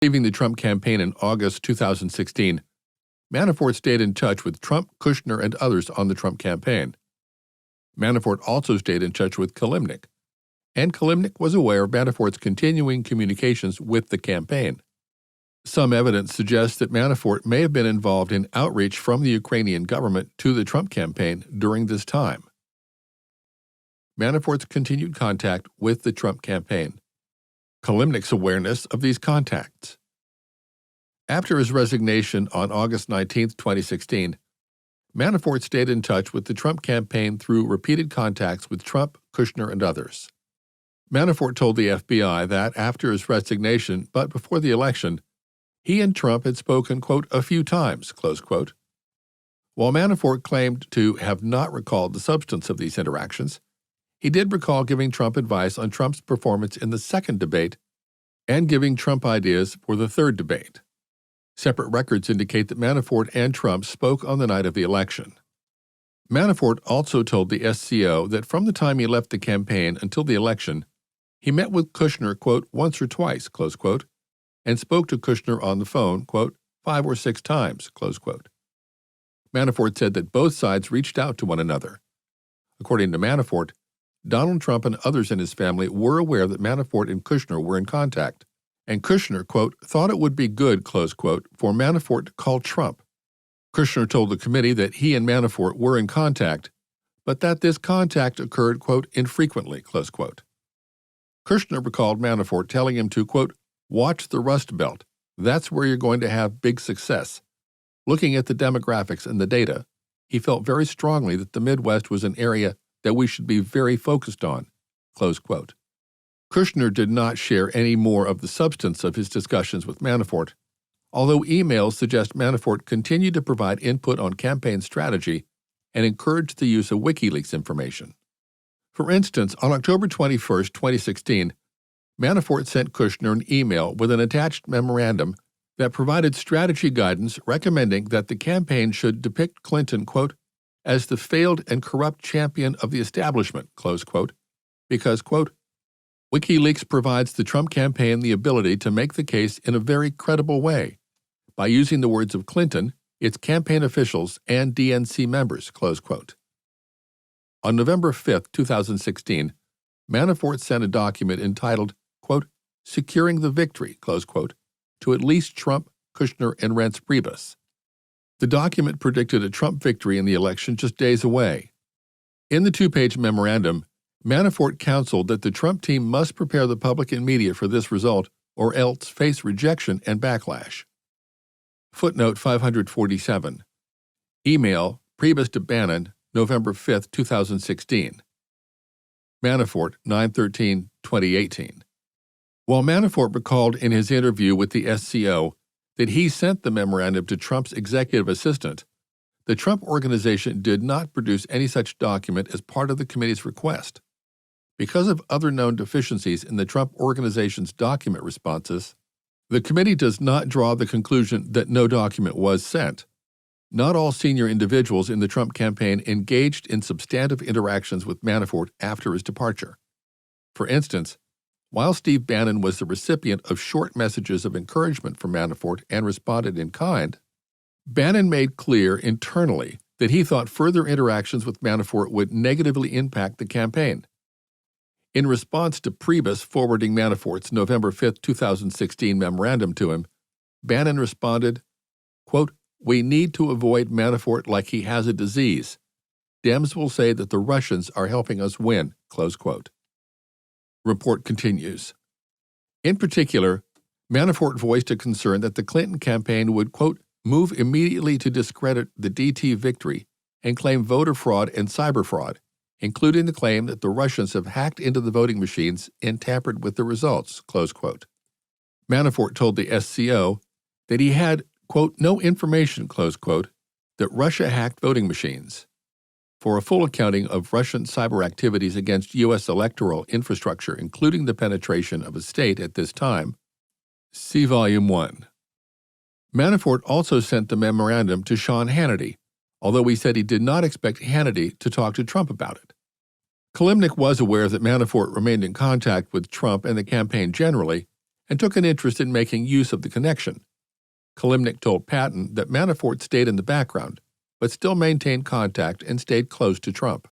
Leaving the Trump campaign in August 2016, Manafort stayed in touch with Trump, Kushner, and others on the Trump campaign. Manafort also stayed in touch with Kilimnik, and Kilimnik was aware of Manafort's continuing communications with the campaign. Some evidence suggests that Manafort may have been involved in outreach from the Ukrainian government to the Trump campaign during this time. Manafort's continued contact with the Trump campaign. Kilimnik's awareness of these contacts. After his resignation on August 19, 2016, Manafort stayed in touch with the Trump campaign through repeated contacts with Trump, Kushner, and others. Manafort told the FBI that after his resignation, but before the election, he and Trump had spoken, quote, a few times, close quote. While Manafort claimed to have not recalled the substance of these interactions, he did recall giving Trump advice on Trump's performance in the second debate and giving Trump ideas for the third debate. Separate records indicate that Manafort and Trump spoke on the night of the election. Manafort also told the SCO that from the time he left the campaign until the election, he met with Kushner, quote, once or twice, close quote, and spoke to Kushner on the phone, quote, 5 or 6 times, close quote. Manafort said that both sides reached out to one another. According to Manafort, Donald Trump and others in his family were aware that Manafort and Kushner were in contact, and Kushner, quote, thought it would be good, close quote, for Manafort to call Trump. Kushner told the committee that he and Manafort were in contact, but that this contact occurred, quote, infrequently, close quote. Kushner recalled Manafort telling him to, quote, watch the Rust Belt. That's where you're going to have big success. Looking at the demographics and the data, he felt very strongly that the Midwest was an area that we should be very focused on, close quote. Kushner did not share any more of the substance of his discussions with Manafort, although emails suggest Manafort continued to provide input on campaign strategy and encouraged the use of WikiLeaks information. For instance, on October 21, 2016, Manafort sent Kushner an email with an attached memorandum that provided strategy guidance recommending that the campaign should depict Clinton, quote, as the failed and corrupt champion of the establishment, close quote, because, quote, WikiLeaks provides the Trump campaign the ability to make the case in a very credible way by using the words of Clinton, its campaign officials, and DNC members, close quote. On November 5, 2016, Manafort sent a document entitled, quote, Securing the Victory, close quote, to at least Trump, Kushner, and Reince Priebus. The document predicted a Trump victory in the election just days away. In the 2-page memorandum, Manafort counseled that the Trump team must prepare the public and media for this result or else face rejection and backlash. Footnote 547. Email, Priebus to Bannon, November 5, 2016. Manafort, 9/13/2018. While Manafort recalled in his interview with the SCO that he sent the memorandum to Trump's executive assistant, the Trump organization did not produce any such document as part of the committee's request. Because of other known deficiencies in the Trump organization's document responses, the committee does not draw the conclusion that no document was sent. Not all senior individuals in the Trump campaign engaged in substantive interactions with Manafort after his departure. For instance, while Steve Bannon was the recipient of short messages of encouragement from Manafort and responded in kind, Bannon made clear internally that he thought further interactions with Manafort would negatively impact the campaign. In response to Priebus forwarding Manafort's November 5, 2016 memorandum to him, Bannon responded, quote, we need to avoid Manafort like he has a disease. Dems will say that the Russians are helping us win, close quote. Report continues. In particular, Manafort voiced a concern that the Clinton campaign would, quote, move immediately to discredit the DT victory and claim voter fraud and cyber fraud, including the claim that the Russians have hacked into the voting machines and tampered with the results, close quote. Manafort told the SCO that he had, quote, no information, close quote, that Russia hacked voting machines. For a full accounting of Russian cyber activities against U.S. electoral infrastructure, including the penetration of a state at this time, see Volume 1. Manafort also sent the memorandum to Sean Hannity, although he said he did not expect Hannity to talk to Trump about it. Kilimnik was aware that Manafort remained in contact with Trump and the campaign generally, and took an interest in making use of the connection. Kalimnik told Patton that Manafort stayed in the background, but still maintained contact and stayed close to Trump.